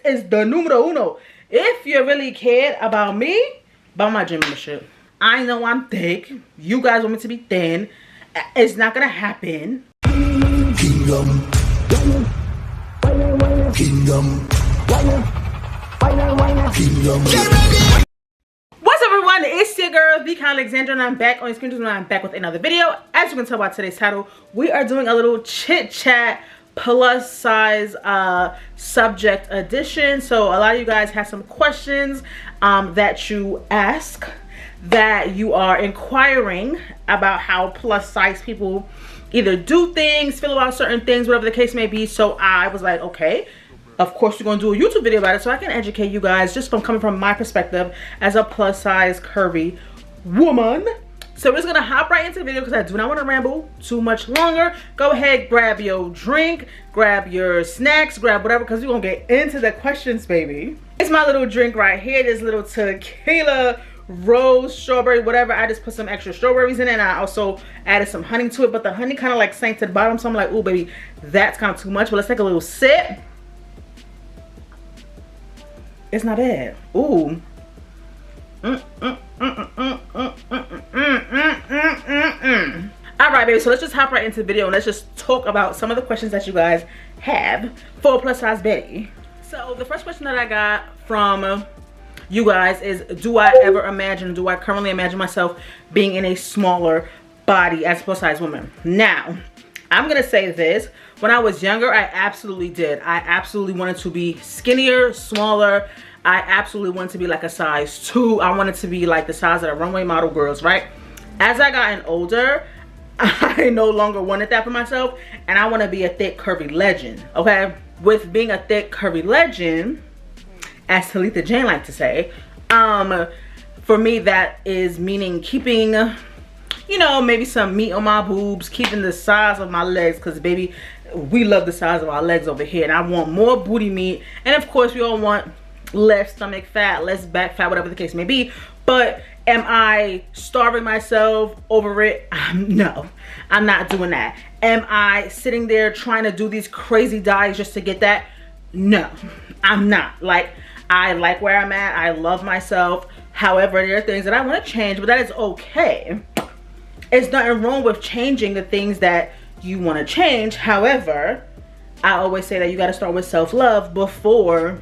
is the numero uno. If you really cared about me, about my gym membership. I know I'm thick. You guys want me to be thin. It's not gonna happen. Kingdom. Kingdom. Kingdom. What's up, everyone? It's your girl, TheKyannaAlexandra, and I'm back on your screen and I'm back with another video. As you can tell by today's title, we are doing a little chit chat plus size subject edition. So a lot of you guys have some questions that you ask, that you are inquiring about how plus size people either do things, feel about certain things, whatever the case may be. So I was like, okay, of course we're going to do a YouTube video about it so I can educate you guys just from coming from my perspective as a plus size curvy woman. So we're just gonna hop right into the video because I do not want to ramble too much longer. Go ahead, grab your drink, grab your snacks, grab whatever, because we're gonna get into the questions, baby. It's my little drink right here, this little tequila rose strawberry whatever. I just put some extra strawberries in it, and I also added some honey to it, but the honey kind of like sank to the bottom, so I'm like, oh baby, that's kind of too much. But let's take a little sip. It's not bad. Ooh. Alright, baby, so let's just hop right into the video and let's just talk about some of the questions that you guys have for plus size Betty. So the first question that I got from you guys is, do I currently imagine myself being in a smaller body as a plus size woman? Now, I'm gonna say this. When I was younger, I absolutely did. I absolutely wanted to be skinnier, smaller. I absolutely wanted to be like a size 2. I wanted to be like the size of the runway model girls, right? As I gotten older, I no longer wanted that for myself, and I want to be a thick, curvy legend, okay? With being a thick, curvy legend, as Talitha Jane liked to say, for me that is meaning keeping, you know, maybe some meat on my boobs, keeping the size of my legs, because baby, we love the size of our legs over here, and I want more booty meat, and of course we all want less stomach fat, less back fat, whatever the case may be. But am I starving myself over it? No, I'm not doing that. Am I sitting there trying to do these crazy diets just to get that? No, I'm not. Like, I like where I'm at. I love myself. However, there are things that I want to change, but that is okay. It's nothing wrong with changing the things that you want to change. However, I always say that you got to start with self-love before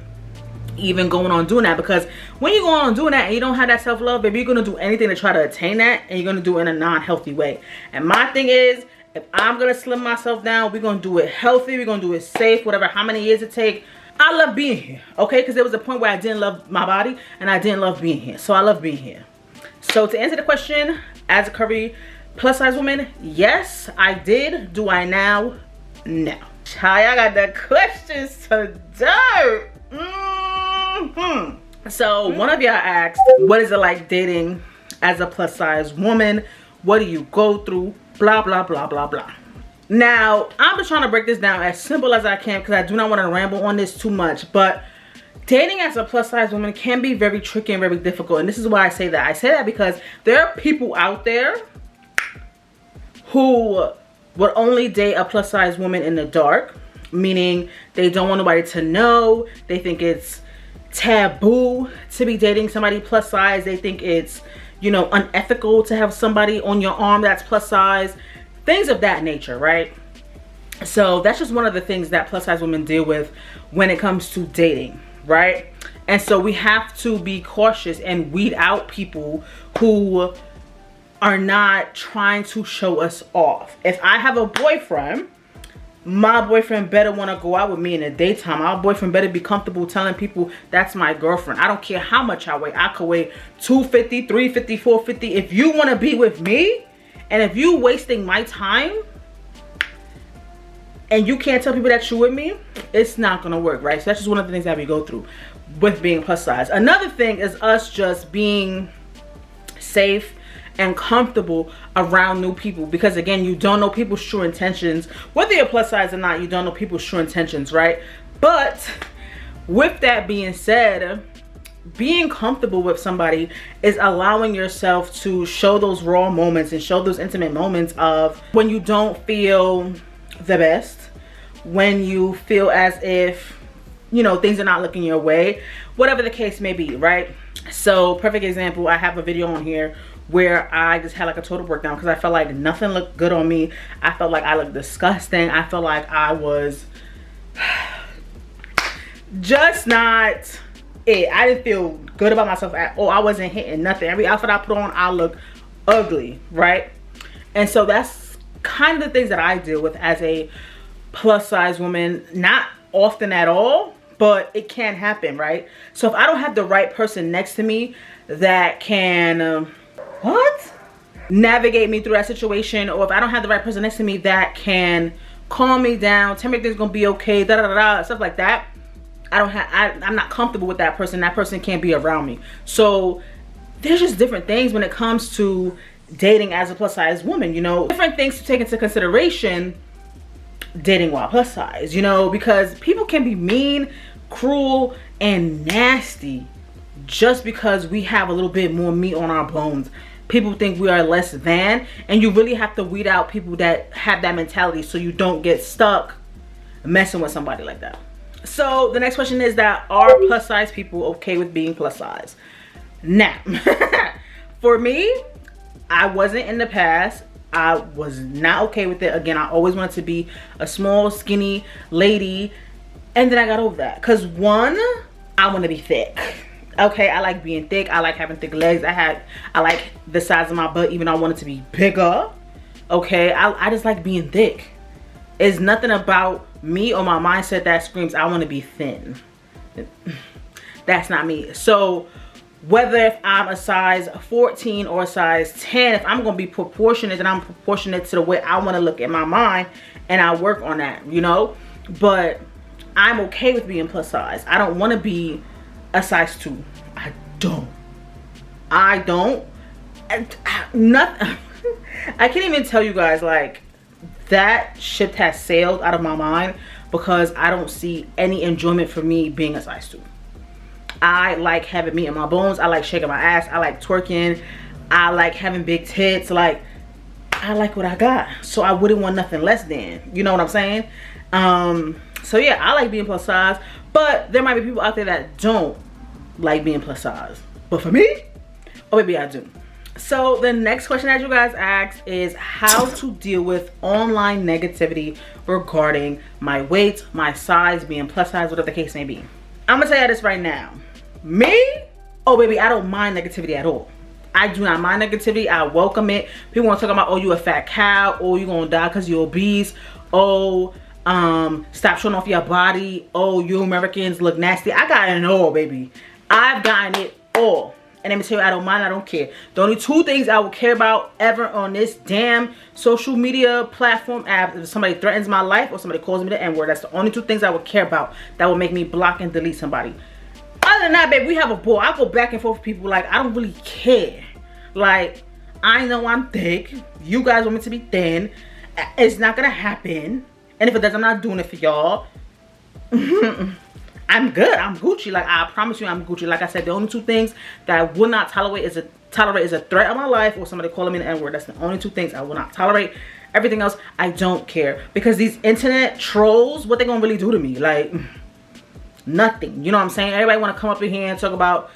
even going on doing that, because when you go on doing that and you don't have that self-love, baby, you're gonna do anything to try to attain that, and you're gonna do it in a non-healthy way. And my thing is, if I'm gonna slim myself down, we're gonna do it healthy, we're gonna do it safe, whatever, how many years it take. I love being here, okay? Because there was a point where I didn't love my body and I didn't love being here, so I love being here. So to answer the question, as a curvy plus size woman, yes, I did. Do I now? No. Child, I got the questions today. So one of y'all asked, what is it like dating as a plus size woman? What do you go through? Blah blah blah blah blah. Now I'm just trying to break this down as simple as I can, because I do not want to ramble on this too much. But dating as a plus size woman can be very tricky and very difficult, and this is why I say that. I say that because there are people out there who would only date a plus size woman in the dark, meaning they don't want nobody to know. They think it's taboo to be dating somebody plus size. They think it's, you know, unethical to have somebody on your arm that's plus size, things of that nature, right? So that's just one of the things that plus size women deal with when it comes to dating, right? And so we have to be cautious and weed out people who are not trying to show us off. If I have a boyfriend, my boyfriend better want to go out with me in the daytime. My boyfriend better be comfortable telling people that's my girlfriend. I don't care how much I weigh. I could weigh 250, 350, 450. If you want to be with me, and if you wasting my time and you can't tell people that you're with me, it's not gonna work, right? So that's just one of the things that we go through with being plus size. Another thing is us just being safe and comfortable around new people, because again, you don't know people's true intentions. Whether you're plus size or not, you don't know people's true intentions, right? But with that being said, being comfortable with somebody is allowing yourself to show those raw moments and show those intimate moments of when you don't feel the best, when you feel as if you know, things are not looking your way, whatever the case may be, right? So perfect example, I have a video on here where I just had like a total breakdown because I felt like nothing looked good on me. I felt like I looked disgusting. I felt like I was just not it. I didn't feel good about myself at all. I wasn't hitting nothing. Every outfit I put on, I look ugly, right? And so that's kind of the things that I deal with as a plus size woman. Not often at all, but it can happen, right? So if I don't have the right person next to me that can navigate me through that situation, or if I don't have the right person next to me that can calm me down, tell me everything's gonna be okay, stuff like that, I'm not comfortable with that person. That person can't be around me. So there's just different things when it comes to dating as a plus size woman, you know, different things to take into consideration dating while plus size, you know, because people can be mean, cruel, and nasty just because we have a little bit more meat on our bones. People think we are less than, and you really have to weed out people that have that mentality so you don't get stuck messing with somebody like that. So the next question is that, are plus size people okay with being plus size? Now, for me, I wasn't in the past. I was not okay with it. Again, I always wanted to be a small, skinny lady, and then I got over that. Cause one, I want to be thick. Okay, I like being thick. I like having thick legs. I like the size of my butt, even though I want it to be bigger. Okay, I just like being thick. It's nothing about me or my mindset that screams I want to be thin. That's not me. So whether if I'm a size 14 or a size 10, if I'm going to be proportionate, then I'm proportionate to the way I want to look in my mind, and I work on that, you know. But I'm okay with being plus size. I don't want to be a size 2. I don't. Nothing. I can't even tell you guys, like, that ship has sailed out of my mind because I don't see any enjoyment for me being a size 2. I like having meat in my bones. I like shaking my ass. I like twerking. I like having big tits. Like, I like what I got. So I wouldn't want nothing less than. You know what I'm saying? So yeah, I like being plus size. But there might be people out there that don't like being plus size. But for me, oh maybe I do. So the next question that you guys asked is how to deal with online negativity regarding my weight, my size, being plus size, whatever the case may be. I'm gonna tell you this right now. Me, oh baby, I don't mind negativity at all. I do not mind negativity. I welcome it. People want to talk about, oh, you a fat cow, oh, you gonna die because you're obese, oh, stop showing off your body, oh, you Americans look nasty. I got it all, baby. I've gotten it all. And let me tell you, I don't mind, I don't care. The only two things I will care about ever on this damn social media platform app is if somebody threatens my life or somebody calls me the N-word. That's the only two things I would care about that will make me block and delete somebody. Other than that, babe, we have a ball. I go back and forth with people. Like, I don't really care. Like, I know I'm thick. You guys want me to be thin. It's not gonna happen. And if it does, I'm not doing it for y'all. I'm good. I'm Gucci. Like, I promise you, I'm Gucci. Like I said, the only two things that I will not tolerate is a threat on my life or somebody calling me the N-word. That's the only two things I will not tolerate. Everything else, I don't care. Because these internet trolls, what they gonna really do to me? Like, nothing. You know what I'm saying? Everybody want to come up in here and talk about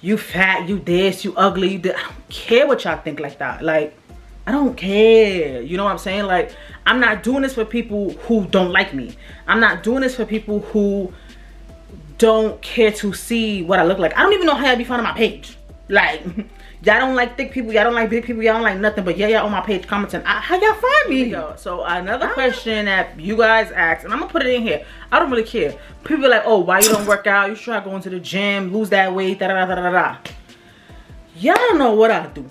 you fat, you this, you ugly, you this. I don't care what y'all think like that. Like, I don't care. You know what I'm saying? Like, I'm not doing this for people who don't like me. I'm not doing this for people who don't care to see what I look like. I don't even know how y'all be finding my page. Like, y'all don't like thick people, y'all don't like big people, y'all don't like nothing, but yeah, y'all on my page commenting. How y'all find me? So another question that you guys asked, and I'm gonna put it in here. I don't really care. People are like, oh, why you don't work out? You should try going to the gym, lose that weight, da da da da da. Y'all don't know what I do.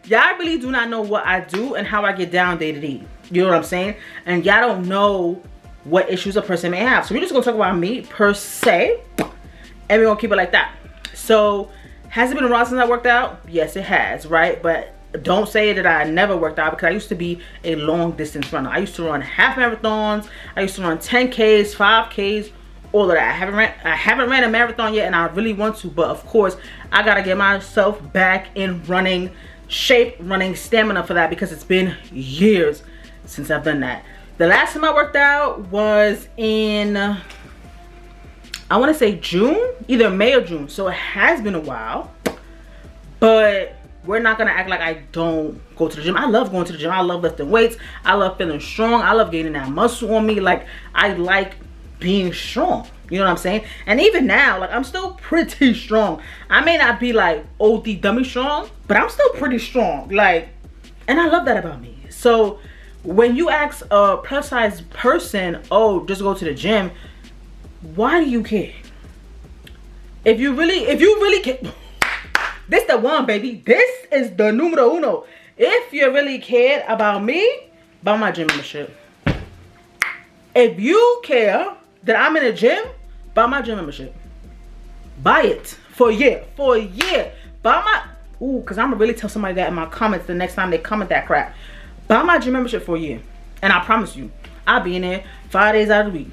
Y'all really do not know what I do and how I get down day to day. You know what I'm saying? And y'all don't know what issues a person may have. So we're just gonna talk about me per se, and we're gonna keep it like that. So has it been a while since I worked out? Yes, it has, right? But don't say that I never worked out, because I used to be a long distance runner. I used to run half marathons. I used to run 10Ks, 5Ks, all of that. I haven't ran a marathon yet, and I really want to, but of course I gotta get myself back in running shape, running stamina for that, because it's been years since I've done that. The last time I worked out was in I want to say June, either May or June. So it has been a while, but we're not gonna act like I don't go to the gym. I love going to the gym. I love lifting weights. I love feeling strong. I love gaining that muscle on me. Like, I like being strong. You know what I'm saying? And even now, like, I'm still pretty strong. I may not be like OD dummy strong, but I'm still pretty strong. Like, and I love that about me. So when you ask a plus size person, oh, just go to the gym, why do you care? If you really care, this the one, baby. This is the numero uno. If you really cared about me, buy my gym membership. If you care that I'm in a gym, buy my gym membership. Buy it for a year. For a year. Buy my, ooh, because I'm gonna really tell somebody that in my comments the next time they comment that crap. Buy my gym membership for a year. And I promise you, I'll be in there 5 days out of the week.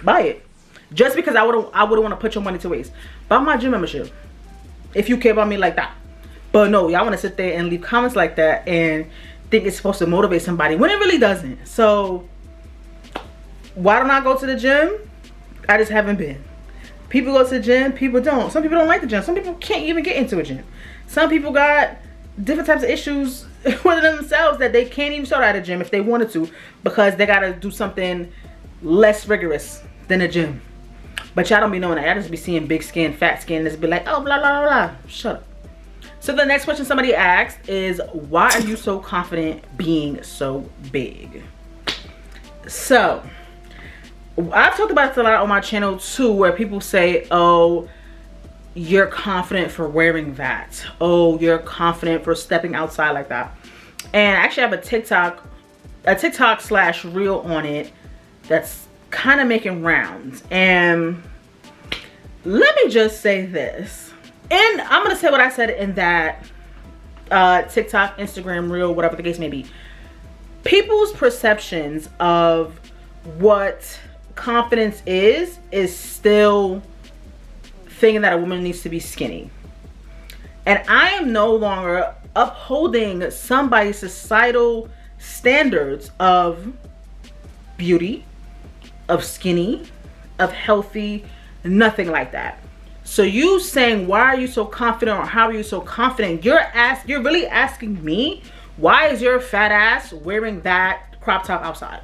Buy it. Just because I wouldn't want to put your money to waste. Buy my gym membership. If you care about me like that. But no, y'all want to sit there and leave comments like that and think it's supposed to motivate somebody when it really doesn't. So why don't I go to the gym? I just haven't been. People go to the gym, people don't. Some people don't like the gym. Some people can't even get into a gym. Some people got different types of issues with themselves that they can't even start at a gym if they wanted to, because they got to do something less rigorous than a gym. But y'all don't be knowing that. I just be seeing big skin, fat skin, and just be like, oh, blah, blah, blah, blah. Shut up. So the next question somebody asked is, why are you so confident being so big? So I've talked about this a lot on my channel too, where people say, oh, you're confident for wearing that. Oh, you're confident for stepping outside like that. And I actually have a TikTok / reel on it that's kind of making rounds. And let me just say this, and I'm gonna say what I said in that TikTok, Instagram reel, whatever the case may be. People's perceptions of what confidence is still thinking that a woman needs to be skinny. And I am no longer upholding somebody's societal standards of beauty, of skinny, of healthy, nothing like that. So you saying, why are you so confident, or how are you so confident? You're really asking me, why is your fat ass wearing that crop top outside?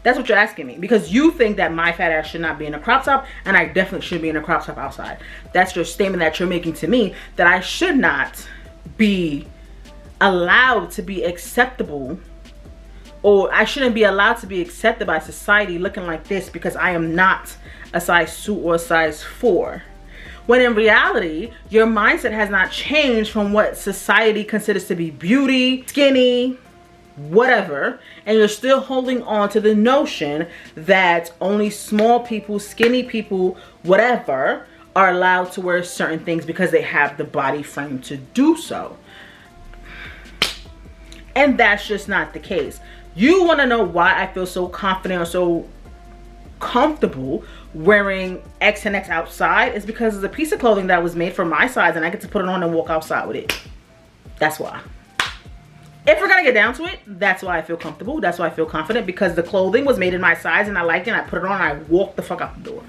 That's what you're asking me, because you think that my fat ass should not be in a crop top, and I definitely should be in a crop top outside. That's your statement that you're making to me, that I should not be allowed to be acceptable, or I shouldn't be allowed to be accepted by society looking like this because I am not a size 2 or a size 4. When in reality, your mindset has not changed from what society considers to be beauty, skinny, whatever, and you're still holding on to the notion that only small people, skinny people, whatever, are allowed to wear certain things because they have the body frame to do so. And that's just not the case. You want to know why I feel so confident or so comfortable wearing X and X outside? Is because it's a piece of clothing that was made for my size, and I get to put it on and walk outside with it. That's why. If we're gonna get down to it, that's why I feel comfortable. That's why I feel confident, because the clothing was made in my size and I liked it, and I put it on and I walked the fuck out the door.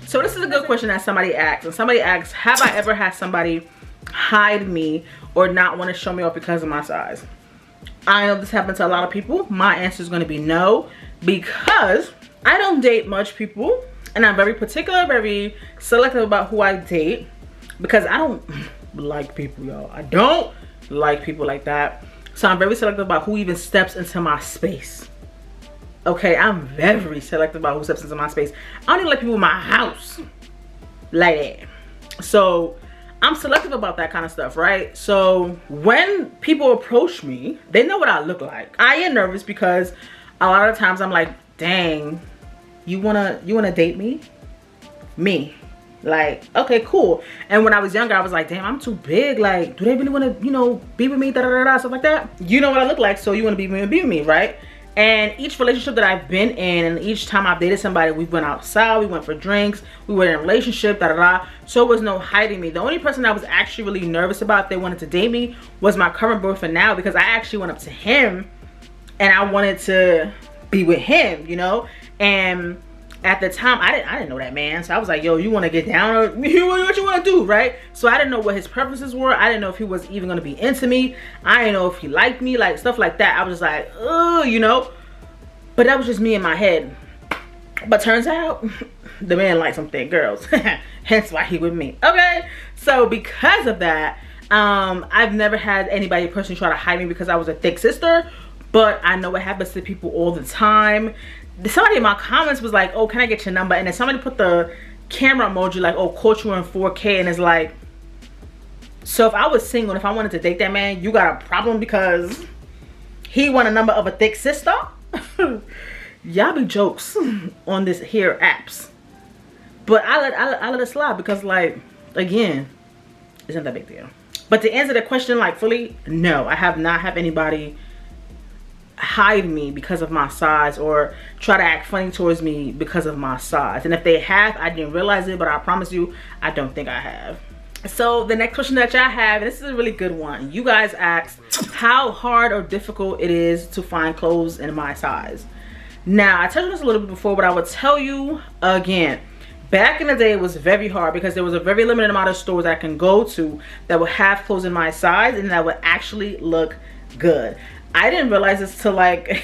So this is a good question that somebody asked. And somebody asked, have I ever had somebody hide me or not want to show me off because of my size? I know this happens to a lot of people. My answer is going to be no, because I don't date much people, and I'm very particular, very selective about who I date, because I don't like people, y'all. I don't like people like that. So I'm very selective about who even steps into my space. Okay, I'm very selective about who steps into my space. I don't even like people in my house like that. So I'm selective about that kind of stuff, right? So when people approach me, they know what I look like. I get nervous because a lot of times I'm like, dang, you wanna date me? Me. Like, okay, cool. And when I was younger, I was like, damn, I'm too big. Like, do they really want to, you know, be with me? Da, da, da, da, stuff like that. You know what I look like, so you want to be with me, right? And each relationship that I've been in, and each time I've dated somebody, we went outside, we went for drinks, we were in a relationship, da da da. So it was no hiding me. The only person I was actually really nervous about if they wanted to date me was my current boyfriend now, because I actually went up to him and I wanted to be with him, you know? And At the time, I didn't know that man. So I was like, yo, you want to get down or what you want to do, right? So I didn't know what his preferences were. I didn't know if he was even going to be into me. I didn't know if he liked me, like stuff like that. I was just like, oh, you know. But that was just me in my head. But turns out, the man likes some thick girls. Hence why he with me. Okay. So because of that, I've never had anybody personally try to hide me because I was a thick sister. But I know it happens to people all the time. Somebody in my comments was like, oh, can I get your number? And then somebody put the camera emoji like, oh, caught you in 4K. And it's like, so if I was single and if I wanted to date that man, you got a problem because he want a number of a thick sister? Y'all be jokes on this here apps. But I let it slide because, like, again, it's not that big deal. But to answer the question like fully, no, I have not had anybody hide me because of my size or try to act funny towards me because of my size. And if they have, I didn't realize it, but I promise you, I don't think I have. So the next question that y'all have, and this is a really good one. You guys asked how hard or difficult it is to find clothes in my size. Now, I touched on this a little bit before, but I will tell you again. Back in the day, it was very hard because there was a very limited amount of stores I can go to that would have clothes in my size and that would actually look good. I didn't realize this till like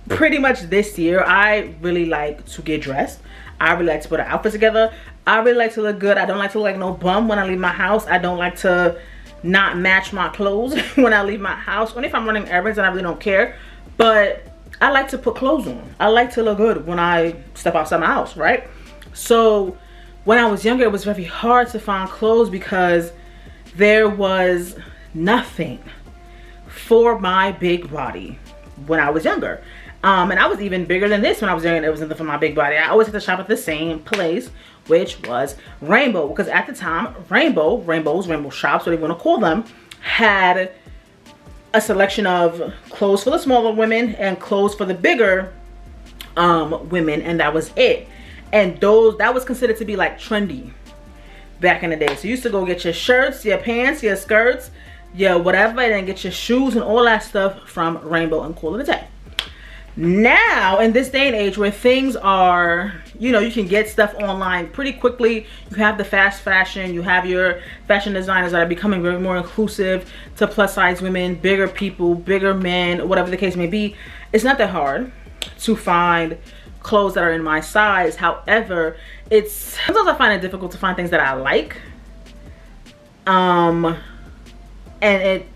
pretty much this year. I really like to get dressed. I really like to put an outfit together. I really like to look good. I don't like to look like no bum when I leave my house. I don't like to not match my clothes when I leave my house. Only if I'm running errands and I really don't care. But I like to put clothes on. I like to look good when I step outside my house, right? So when I was younger, it was very hard to find clothes because there was nothing for my big body when I was younger. And I was even bigger than this when I was younger. It was nothing for my big body. I always had to shop at the same place, which was Rainbow. Because at the time, Rainbow shops, whatever you want to call them, had a selection of clothes for the smaller women and clothes for the bigger women, and that was it. And that was considered to be like trendy back in the day. So you used to go get your shirts, your pants, your skirts, your whatever, and then get your shoes and all that stuff from Rainbow and call it a day. Now, in this day and age where things are, you know, you can get stuff online pretty quickly. You have the fast fashion. You have your fashion designers that are becoming very more inclusive to plus size women, bigger people, bigger men, whatever the case may be. It's not that hard to find clothes that are in my size. However, sometimes I find it difficult to find things that I like. And it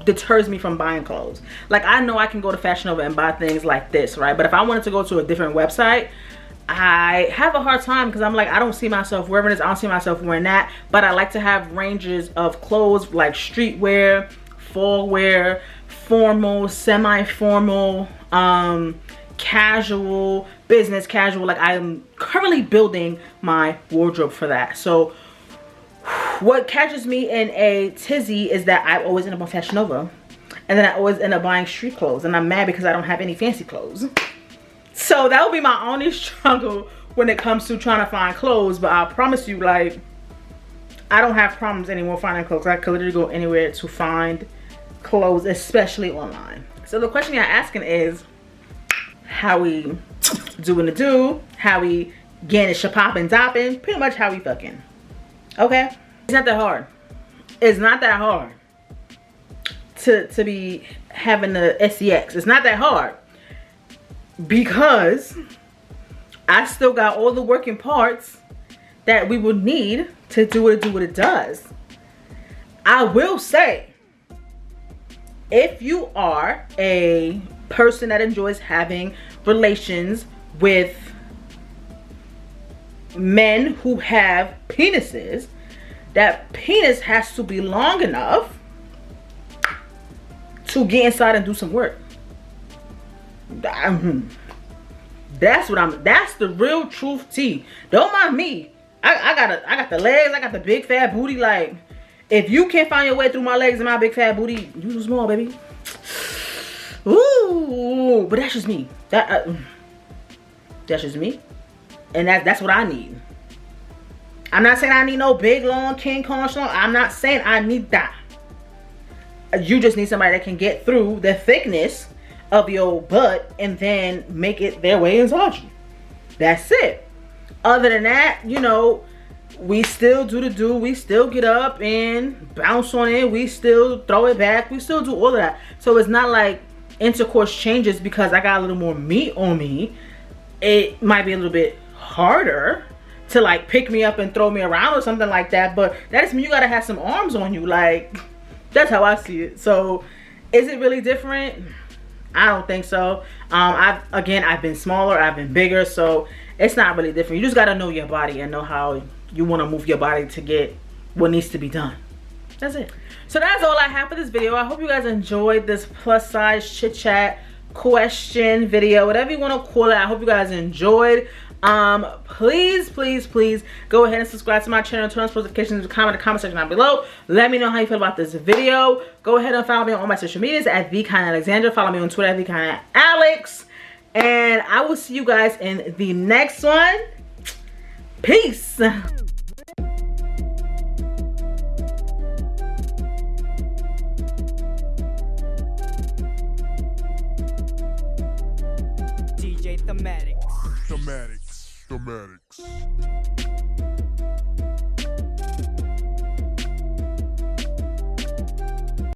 deters me from buying clothes. Like, I know I can go to Fashion Nova and buy things like this, right? But if I wanted to go to a different website, I have a hard time because I'm like, I don't see myself wearing this, I don't see myself wearing that. But I like to have ranges of clothes like streetwear, fall wear, formal, semi-formal, casual, business casual. Like, I'm currently building my wardrobe for that. So what catches me in a tizzy is that I always end up on Fashion Nova, and then I always end up buying street clothes, and I'm mad because I don't have any fancy clothes. So that would be my only struggle when it comes to trying to find clothes. But I promise you, like, I don't have problems anymore finding clothes. I could literally go anywhere to find clothes, especially online. So the question you're asking is, how we doing the do, how we getting it popping, dopping, pretty much how we fucking. Okay? It's not that hard. It's not that hard to be having the SEX. It's not that hard because I still got all the working parts that we would need to do what it does. I will say, if you are a person that enjoys having relations with men who have penises, that penis has to be long enough to get inside and do some work. That's the real truth tea. Don't mind me. I got the legs, I got the big fat booty. Like, if you can't find your way through my legs and my big fat booty, you too small, baby. Ooh, but that's just me. That's just me. And that's what I need. I'm not saying I need no big, long King Kong strong. I'm not saying I need that. You just need somebody that can get through the thickness of your butt and then make it their way inside you. That's it. Other than that, you know, we still do the do. We still get up and bounce on it. We still throw it back. We still do all of that. So it's not like intercourse changes because I got a little more meat on me. It might be a little bit harder to like pick me up and throw me around or something like that, but that doesn't mean you gotta have some arms on you. Like, that's how I see it. So is it really different? I don't think so. I've been smaller, I've been bigger, so it's not really different. You just gotta know your body and know how you want to move your body to get what needs to be done. That's it. So that's all I have for this video. I hope you guys enjoyed this plus size chit chat question video, whatever you want to call it. I hope you guys enjoyed. Please go ahead and subscribe to my channel, turn on notifications, comment in the comment section down below. Let me know how you feel about this video. Go ahead and follow me on all my social medias at TheKyannaAlexandra. Follow me on Twitter at TheKyannaAlex. And I will see you guys in the next one. Peace. DJ Thematics.